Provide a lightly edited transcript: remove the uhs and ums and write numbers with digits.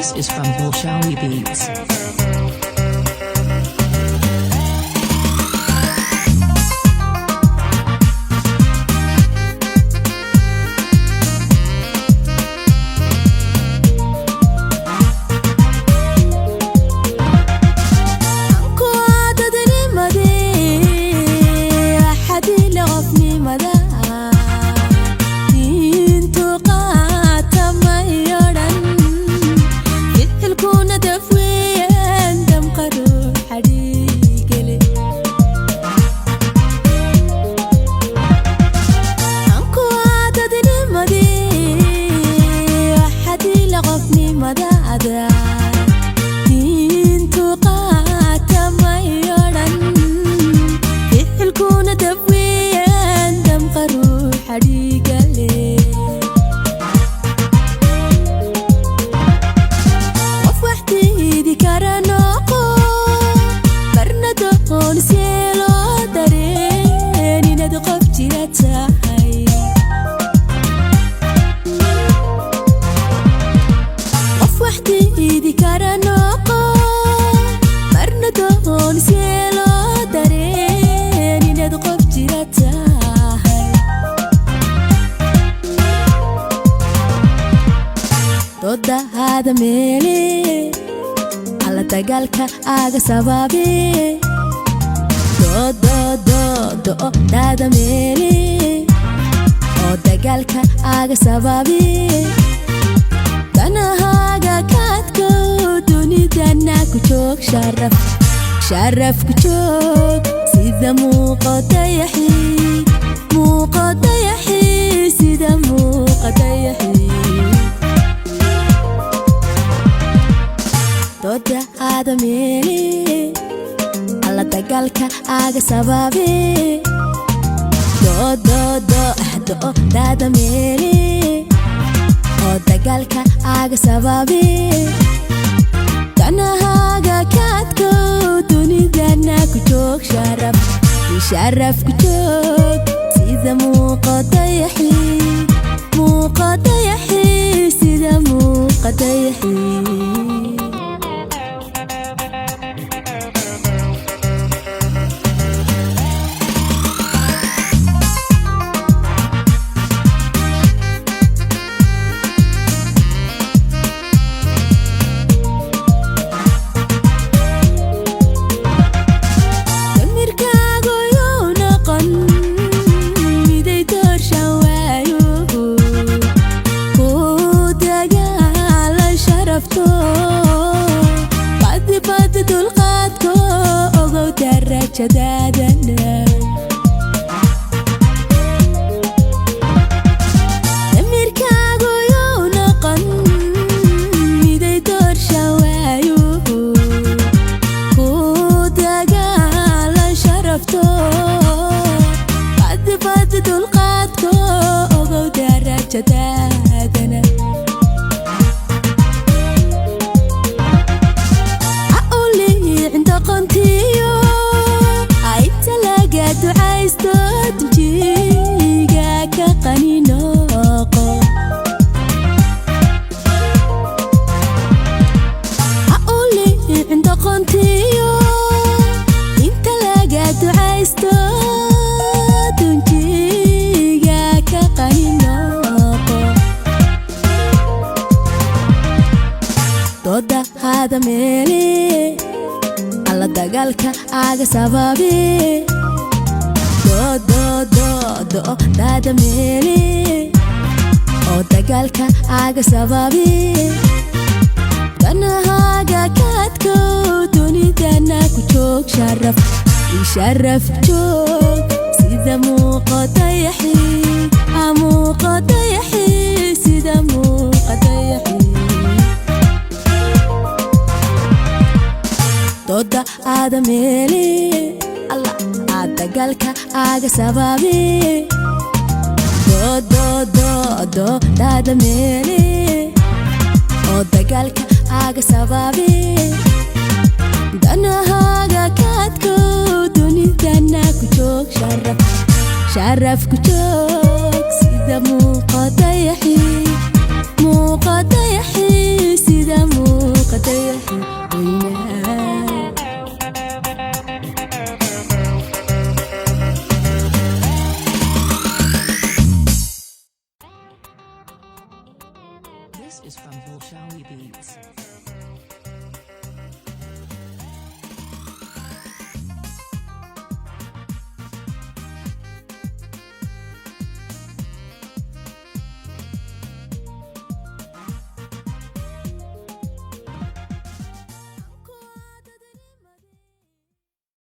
This is from Bolshawi Beats. hada meeli alla dagaalka aga sababi do hada meeli oo dagaalka aga sababi danahaga kaadko dunidana ku joog sharaf ku joog sida muuqata yaxi sida muuqata yaxi doda hada meeli alla dagaalka aga sababi do hada meeli oo dagaalka aga sababi danahaga kaadko dunidana ku joog sharaf ku joog sida muuqata yaxi sida muuqata yaxi damirkaagu yuu noqon miday doorsha waayu ku dagaalan sharafto badbad dulqaadko ogow darajadaadana doda hada meeli alla dagaalka aga sababi do hada meeli oo dagaalka aga sababi danahaga kaadko dunidana ku joog sharaf ku joog sida muuqata yaxi sida muuqata yaxi doda hada meeli alla dagaalka aga sababi do hada meeli oo dagaalka aga sababi danahaga kaadko dunidana ku joog sharaf ku joog sida muuqata yaxi sida muuqata This is from Bolshawi Beats.